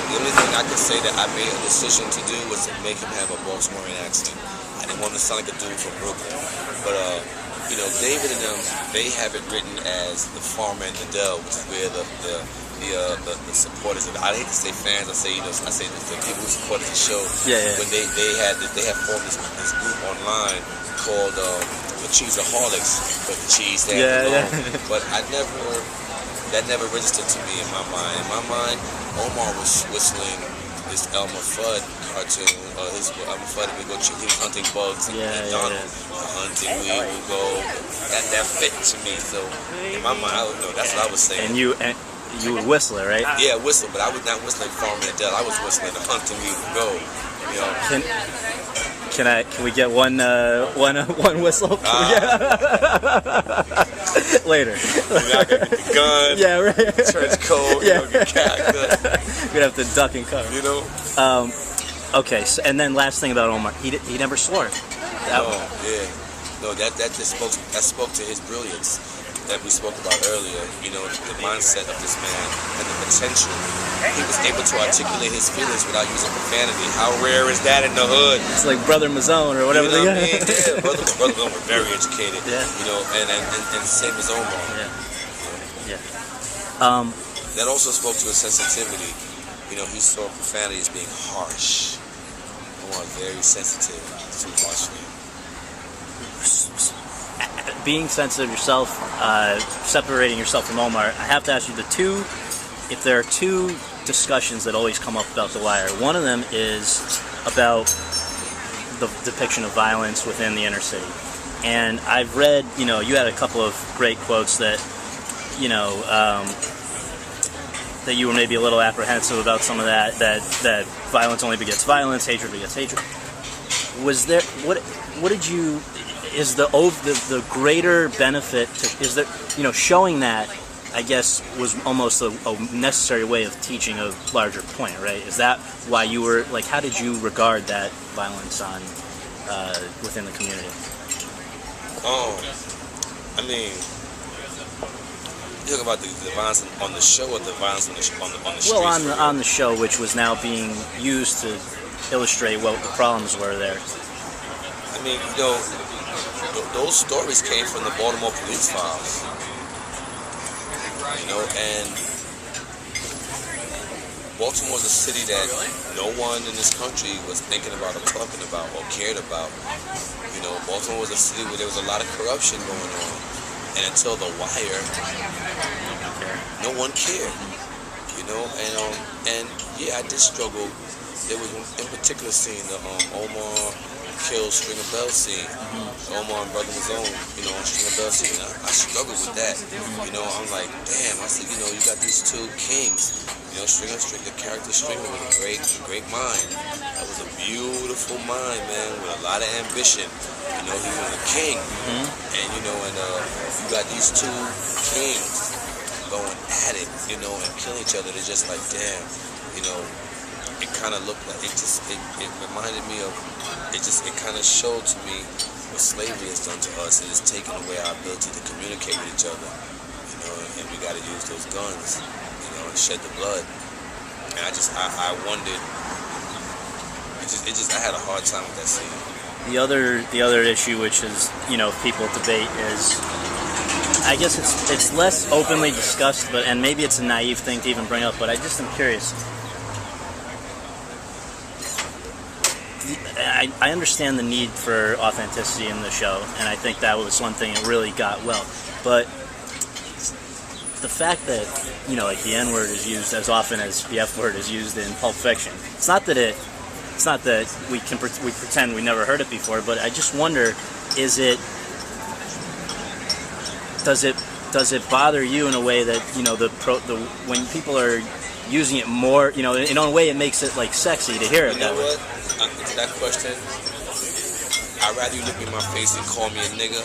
The only thing I could say that I made a decision to do was to make him have a Baltimorean accent. I didn't want him to sound like a dude from Brooklyn, but you know, David and them, they have it written as the farmer and the Dell, which is where the supporters of it. I hate to say fans. I say the people who supported the show. When they have formed this group online called the Cheeseaholics, but the cheese they have alone. But that never registered to me in my mind. In my mind, Omar was whistling this Elmer Fudd cartoon. His Elmer Fudd, we go hunting bugs and Donald. Hunting, we would go. That fit to me. So in my mind, I don't know. That's what I was saying. And you would whistle it, right? Yeah, whistle, but I was not whistling Farmer and Dell. I was whistling the hunting we would go. You know. Can we get one whistle? Later. I got the gun. Yeah, right. Trench coat. Yeah. You know, get cat. We'd have to duck and cover. You know. Okay, so, and then last thing about Omar, he never swore. No, that spoke to his brilliance that we spoke about earlier. You know, the mindset of this man and the potential. He was able to articulate his feelings without using profanity. How rare is that in the hood? It's like Brother Mazone or whatever. You know what I mean? Yeah, Brother Mazone was very educated. Yeah. You know, and same as Omar. Yeah. That also spoke to his sensitivity. You know, he saw profanity as being harsh. Omar very sensitive to harshly. Being sensitive yourself, separating yourself from Omar, I have to ask you if there are two discussions that always come up about The Wire. One of them is about the depiction of violence within the inner city. And I've read, you know, you had a couple of great quotes that, you know, that you were maybe a little apprehensive about some of that violence only begets violence, hatred begets hatred. Was there, what did you, is the greater benefit to, is there, you know, showing that, I guess, was almost a necessary way of teaching a larger point, right? Is that why you were, like, how did you regard that violence on, within the community? I mean, you talk about the violence on the show or the violence on the streets? Well, on the show, which was now being used to illustrate what the problems were there. I mean, you know, those stories came from the Baltimore police files. You know, and Baltimore's a city that no one in this country was thinking about or talking about or cared about. You know, Baltimore was a city where there was a lot of corruption going on. And until The Wire, no one cared. You know, and yeah, I did struggle. There was in particular scene, the Omar Kill Stringer Bell scene. Omar and Brother Mazone, you know, on Stringer Bell scene. I struggled with that. You know, I'm like, damn. I said, you know, you got these two kings. You know, the character Stringer with a great mind. That was a beautiful mind, man, with a lot of ambition. You know, he was a king. And, you know, you got these two kings going at it, you know, and killing each other. They're just like, damn, you know, it kind of looked like, it reminded me of, it kind of showed to me what slavery has done to us. It has taken away our ability to communicate with each other, you know, and we got to use those guns, you know, and shed the blood. And I wondered, I had a hard time with that scene. The other issue, which is, you know, people debate, is, I guess it's less openly discussed, and maybe it's a naive thing to even bring up, but I just am curious. I understand the need for authenticity in the show, and I think that was one thing that really got well. But the fact that, you know, like the N-word is used as often as the F-word is used in Pulp Fiction, it's not it's not that we pretend we never heard it before, but I just wonder, does it bother you in a way that, you know, when people are using it more, you know, in a way it makes it like sexy to hear it. You know what? To that question, I'd rather you look me in my face and call me a nigga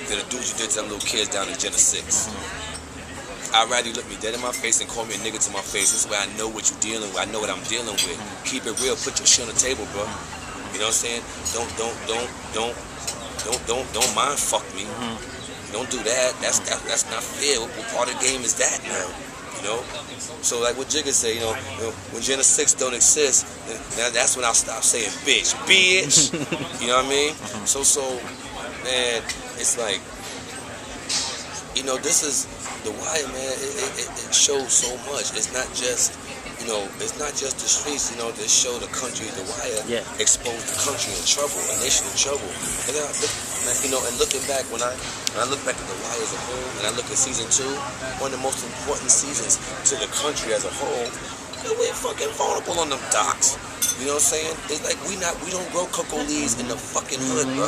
than the dudes you did to them little kids down in Gen 6. I'd rather you look me dead in my face and call me a nigga to my face. This way I know what you're dealing with. I know what I'm dealing with. Keep it real. Put your shit on the table, bro. You know what I'm saying? Don't mind fuck me. Don't do that. That's not fair. What part of the game is that now? You know? So like what Jigga say, you know, when Gen 6 don't exist, now that's when I'll stop saying bitch. You know what I mean? So man, it's like, you know, this is The Wire, man. It shows so much. It's not just, you know, it's not just the streets, you know, that show the country. The Wire exposed the country in trouble, a nation in trouble. And then you know, and looking back, when I look back at The Wire as a whole, and I look at season 2, one of the most important seasons to the country as a whole, we're fucking vulnerable on them docks. You know what I'm saying? It's like we don't grow cocoa leaves in the fucking hood, bro.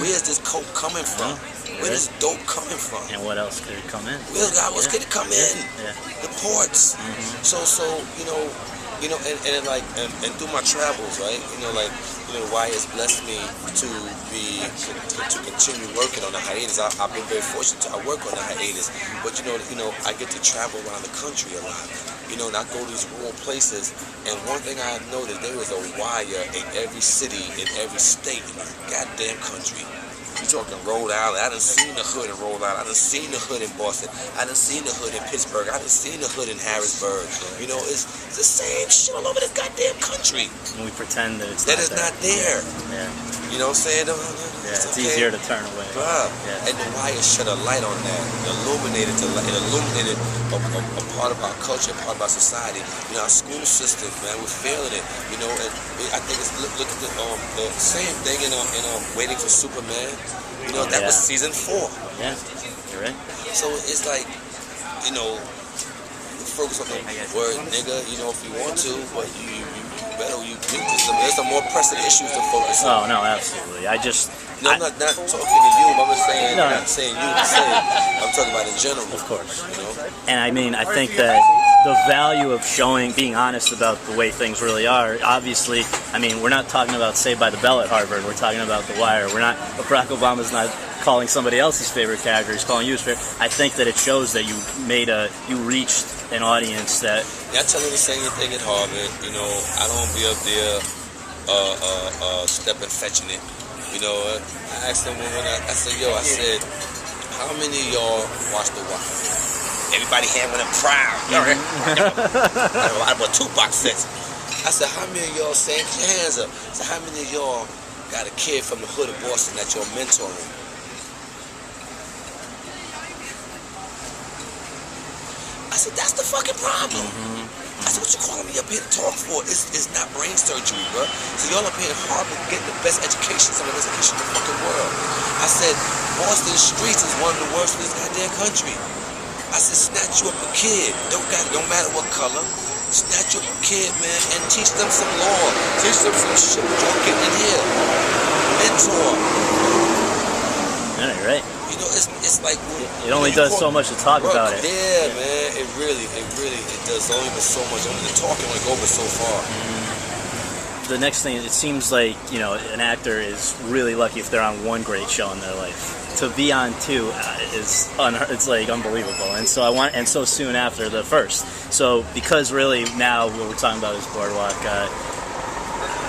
Where's this coke coming from? Where's this dope coming from? And what else could it come in? Well, God, what's could it come in? The ports. So you know, and through my travels, right? You know, The Wire has blessed me to continue working on the hiatus. I've been very fortunate I work on the hiatus, but you know, I get to travel around the country a lot. You know, and I go to these rural places, and one thing I have noticed, there is a wire in every city, in every state, in the goddamn country. You talking Rhode Island? I done seen the hood in Rhode Island. I done seen the hood in Boston. I done seen the hood in Pittsburgh. I done seen the hood in Harrisburg. You know, it's the same shit all over this goddamn country. And we pretend that it's not there. Yeah. You know what I'm saying? It's easier to turn away. And The Wire shed a light on that. It illuminated a part of our culture, a part of our society. You know, our school system, man, we're failing it. You know, and I think it's look at the same thing in Waiting for Superman. You know, that was season 4. Yeah, you're right. So it's like, you know, focus on the word nigga, you know, if you want to, but there's some more pressing issues to focus on. Oh, no, absolutely. I'm not talking to you, but I'm saying, I'm not saying you to say, I'm talking about in general. Of course. You know? And I mean, I think that the value of being honest about the way things really are, obviously, I mean, we're not talking about Saved by the Bell at Harvard, we're talking about The Wire. Barack Obama's not calling somebody else's favorite character, he's calling you his favorite. I think that it shows that you reached an audience that... Yeah, I tell you the same thing at Harvard, you know, I don't be up there stepping, fetching it. You know, I asked them I said, how many of y'all watch The Wire? Everybody hand when I'm proud. I bought 2 box sets. I said, how many of y'all saying, put your hands up. I said, how many of y'all got a kid from the hood of Boston that you're mentoring? I said, that's the fucking problem. I said, what you calling me up here to talk for? It's not brain surgery, bro. So y'all up here at Harvard getting the best education, some of the best education in the fucking world. I said, Boston streets is one of the worst in this goddamn country. I said, snatch you up a kid, don't matter what color, snatch you up a kid, man, and teach them some law, teach them some shit. Don't get in here. Mentor. Yeah, you're right. You know, it's like it only does so much to talk about it. Yeah, man, it really does only but so much. Only the talking only go but so far. The next thing, it seems like, you know, an actor is really lucky if they're on one great show in their life. To be on 2 it's like unbelievable, and so soon after the first. So because really now what we're talking about is Boardwalk.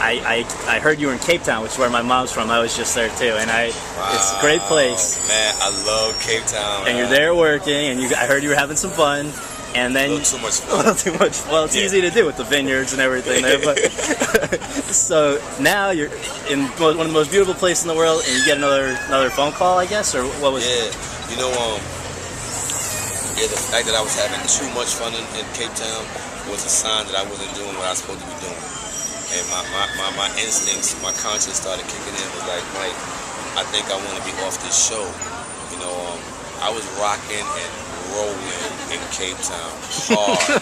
I heard you were in Cape Town, which is where my mom's from. I was just there too, and it's a great place. Man, I love Cape Town. And you're there working, and I heard you were having some fun. And then a little too much fun. A little too much. Well, it's easy to do with the vineyards and everything there. But so now you're in one of the most beautiful places in the world, and you get another phone call, I guess, or what was? Yeah, you know, the fact that I was having too much fun in Cape Town was a sign that I wasn't doing what I was supposed to be doing. And my instincts, my conscience started kicking in. Was like, Mike, I think I want to be off this show. You know, I was rocking and rolling in Cape Town hard.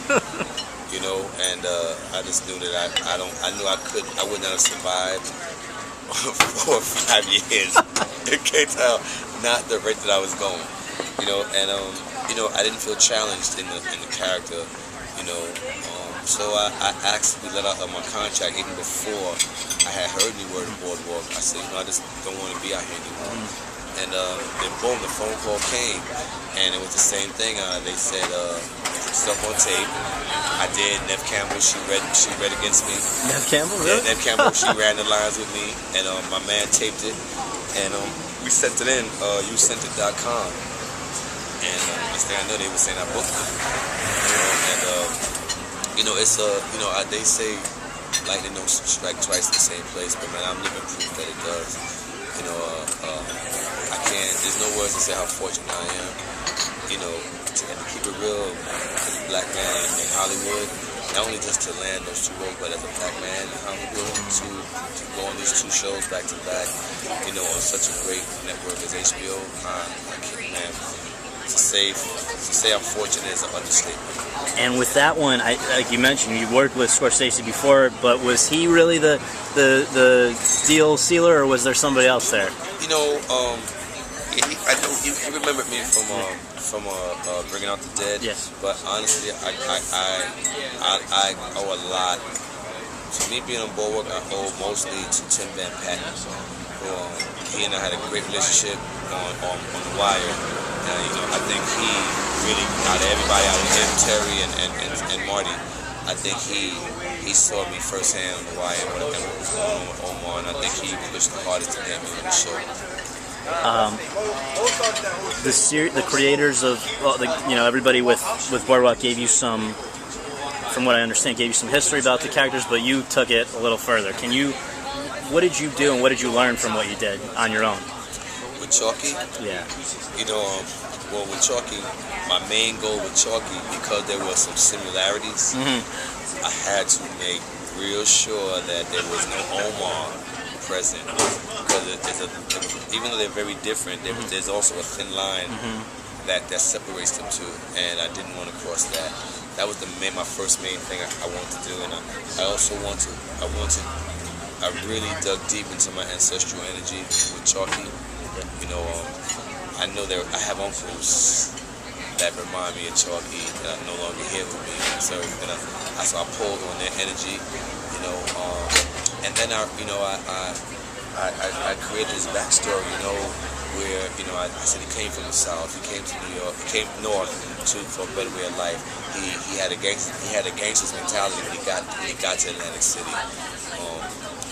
you know, and I just knew that I knew I would not have survived 4 or 5 years. You can't tell, not the rate that I was going, you know, and you know, I didn't feel challenged in the character, you know, so I actually let out of my contract even before I had heard any word of Boardwalk. I said, you know, I just don't want to be out here anymore. And then boom, the phone call came, and it was the same thing. They said, stuff on tape. I did. Nev Campbell, she read against me. Nev Campbell, really? Yeah, Nev Campbell, she ran the lines with me, and my man taped it, and we sent it in, yousentit.com. And next thing I know, they were saying I booked it. You know, and you know, it's you know, they say lightning don't strike twice in the same place, but man, I'm living proof that it does. You know, I can't. There's no words to say how fortunate I am. You know, to keep it real, as a black man in Hollywood, not only just to land those 2 roles, but as a black man in Hollywood, to go on these 2 shows back to back, you know, on such a great network as HBO. I can't, man. To say I'm fortunate is an understatement. And with that one, like you mentioned, you worked with Scorsese before, but was he really the deal sealer, or was there somebody else there? You know, I know you remembered me from Bringing Out the Dead. Yes. But honestly, I owe a lot. For me being on Boardwalk, I owe mostly to Tim Van Patten. He and I had a great relationship on The Wire. You know, I think he really, out of everybody, out of him, Terry and Marty, I think he saw me firsthand on The Wire and what was going on with Omar, and I think he pushed the hardest to get me on the show. The creators of, you know, everybody with Boardwalk gave you some, from what I understand, gave you some history about the characters, but you took it a little further. What did you do and what did you learn from what you did on your own? With Chalky? Yeah. You know, well, with Chalky, my main goal with Chalky, because there were some similarities, I had to make real sure that there was no Omar present. Because even though they're very different, there's also a thin line that separates them two, and I didn't want to cross that. That was my first main thing I wanted to do, and I really dug deep into my ancestral energy with Chalky. You know, I know I have uncles that remind me of Chalky that are no longer here with me. So I pulled on their energy, you know, and then I created this backstory, you know, where, you know, I said he came from the South, he came to New York, he came north for a better way of life. He had a gangster's mentality when he got to Atlantic City.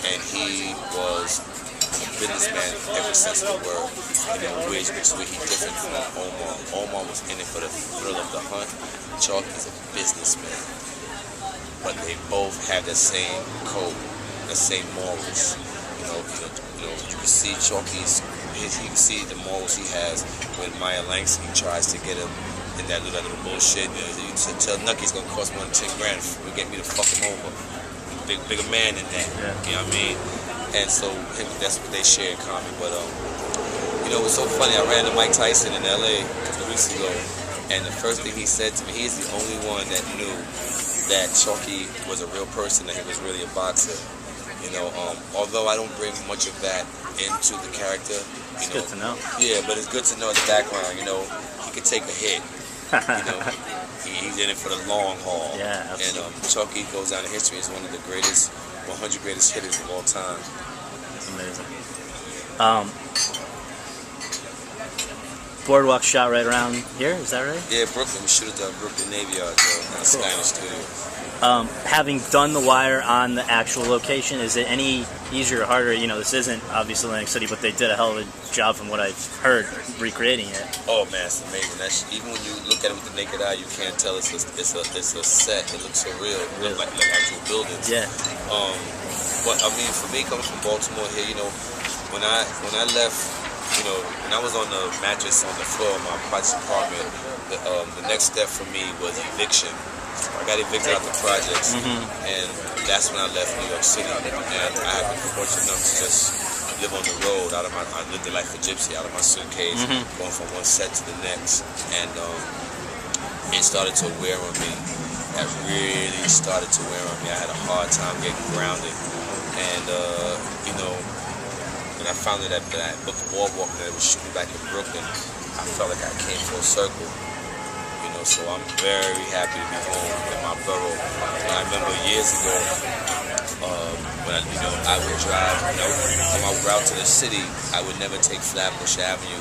And he was a businessman in every sense of the word, you know, which way he different from Omar. Omar was in it for the thrill of the hunt. Chalky is a businessman, but they both have the same code, the same morals. You can see Chalky's. You can see the morals he has when Maya Langston tries to get him in that little bullshit. You know, you tell Nucky it's gonna cost more than 10 grand to get me to fuck him over. Bigger man than that, yeah. You know what I mean? And so that's what they share in common. But you know, it was so funny. I ran to Mike Tyson in LA a couple of weeks ago, and the first thing he said to me, he's the only one that knew that Chalky was a real person, that he was really a boxer. You know, although I don't bring much of that into the character. It's good to know. Yeah, but it's good to know the background. You know, he could take a hit. You know, he's in it for the long haul. Yeah, absolutely. And Chalky goes down in history as one of the greatest, 100 greatest hitters of all time. That's amazing. Boardwalk shot right around here, is that right? Yeah, Brooklyn. We shoot at the Brooklyn Navy Yard, though, Spanish studio. Having done The Wire on the actual location, is it any easier or harder? You know, this isn't obviously Atlantic City, but they did a hell of a job from what I've heard recreating it. Oh man, it's amazing. Even when you look at it with the naked eye, you can't tell it's a set. It looks so real. It looks like actual buildings. Yeah. But I mean, for me, coming from Baltimore here, you know, when I left, you know, when I was on the mattress on the floor of my project apartment, the next step for me was eviction. I got evicted out the projects, and that's when I left New York City. And I have been fortunate enough to just live on the road. I lived the life of gypsy, out of my suitcase, going from one set to the next, and it started to wear on me. that really started to wear on me. I had a hard time getting grounded. And, you know, when I found that book Boardwalk that was shooting back in Brooklyn, I felt like I came full circle. You know, so I'm very happy to be home in my borough. And I remember years ago, when I would drive, on my route to the city, I would never take Flatbush Avenue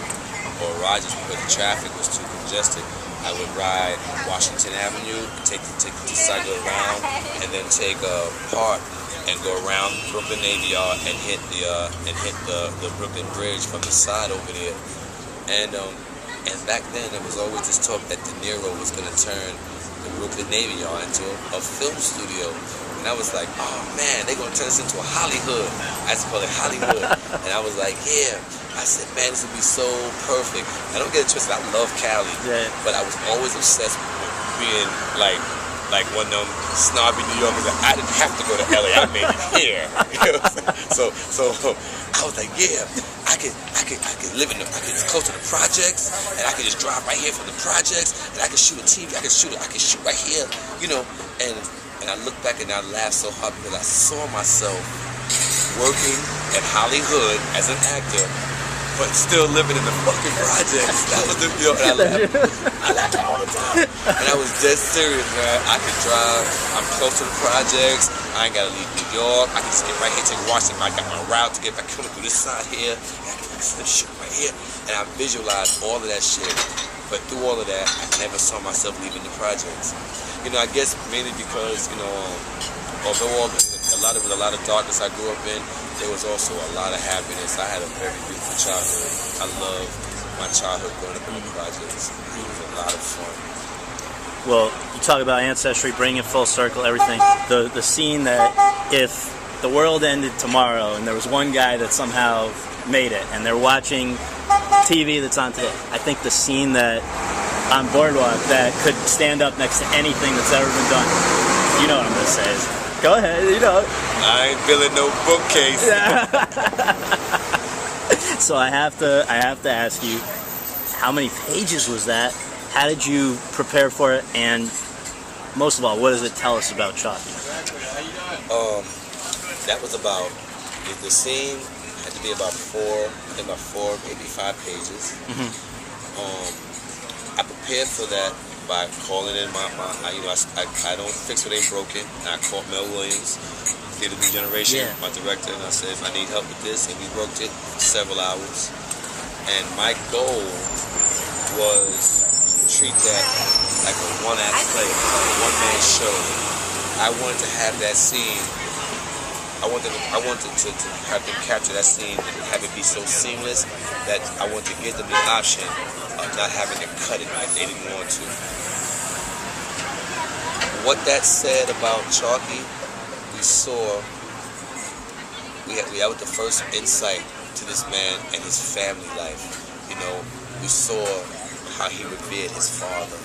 or Rogers because the traffic was too congested. I would ride Washington Avenue, take the cycle around, and then take Park and go around Brooklyn Navy Yard and hit the Brooklyn Bridge from the side over there. And back then there was always this talk that De Niro was going to turn the Brooklyn Navy Yard into a film studio. And I was like, oh man, they're going to turn this into a Hollywood. I used to call it Hollywood. And I was like, yeah. I said, man, this would be so perfect. I don't get it twisted. I love Cali. Yeah. But I was always obsessed with being like one of them snobby New Yorkers. I didn't have to go to LA. I made it here. You know what I'm saying? So I was like, yeah, I could live in it's close to the projects, and I could just drive right here from the projects, and I could shoot a TV. I could shoot right here, you know. And I look back and I laugh so hard because I saw myself working at Hollywood as an actor, but still living in the fucking projects. That was the, you know, and I laughed all the time. And I was dead serious, man. I could drive. I'm close to the projects. I ain't gotta leave New York. I can just get right here to Washington. I got my route to get back coming through this side here. And I can do this shit right here. And I visualized all of that shit. But through all of that, I never saw myself leaving the projects. You know, I guess mainly because, you know, although a lot of darkness I grew up in, there was also a lot of happiness. I had a very beautiful childhood. I loved my childhood growing up in the projects. It was a lot of fun. Well, you talk about ancestry, bringing it full circle, everything. The scene that if the world ended tomorrow and there was one guy that somehow made it and they're watching TV that's on today, I think the scene that on Boardwalk that could stand up next to anything that's ever been done, you know what I'm going to say is, go ahead, you know. I ain't feeling no bookcase. So I have to ask you, how many pages was that? How did you prepare for it? And most of all, what does it tell us about Chalky? That was about, the scene had to be about four, maybe 5 pages. I prepared for that by calling in I don't fix what ain't broken. And I called Mel Williams, did a New Generation, my director, and I said, I need help with this, and we worked it for several hours. And my goal was to treat that like a one-act play, like a one-man show. I wanted to have that scene. I wanted to have them capture that scene and have it be so seamless that I wanted to give them the option of not having to cut it if they didn't want to. What that said about Chalky, we had the first insight to this man and his family life. You know, we saw how he revered his father.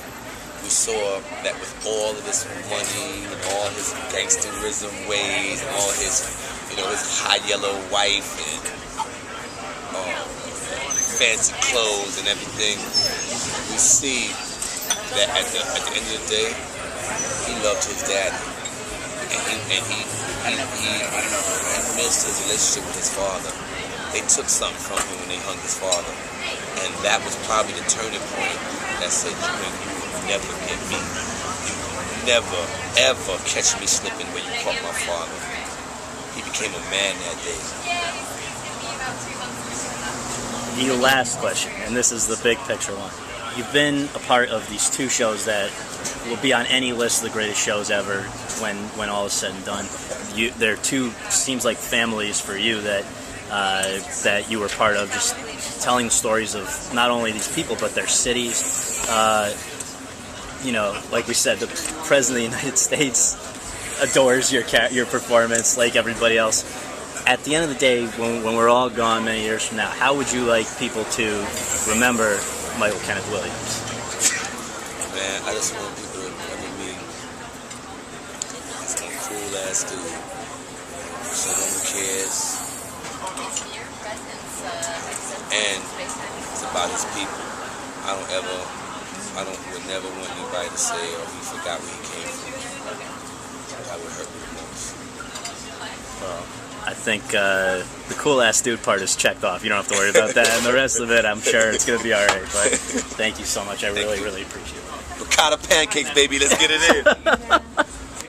We saw that with all of this money and all his gangsterism ways and all his, you know, his high yellow wife and fancy clothes and everything, we see that at the end of the day, he loved his daddy. And he missed his relationship with his father. They took something from him when they hung his father. And that was probably the turning point that said, you never get me. You never, ever catch me slipping where you caught my father. He became a man that day. The last question, and this is the big picture one. You've been a part of these 2 shows that will be on any list of the greatest shows ever when all is said and done. They're 2, seems like families for you that you were part of, just telling stories of not only these people but their cities. You know, like we said, the President of the United States adores your performance like everybody else. At the end of the day, when we're all gone many years from now, how would you like people to remember Michael Kenneth Williams? Man, I just want people to remember me as a cool-ass dude. Someone who cares. And it's about his people. I would never want anybody to say, oh, he forgot where he came from. That would hurt me the most. Well, I think the cool ass dude part is checked off. You don't have to worry about that, and the rest of it, I'm sure it's gonna be all right. But thank you so much. I really, really appreciate it. Ricotta pancakes, baby. Let's get it in.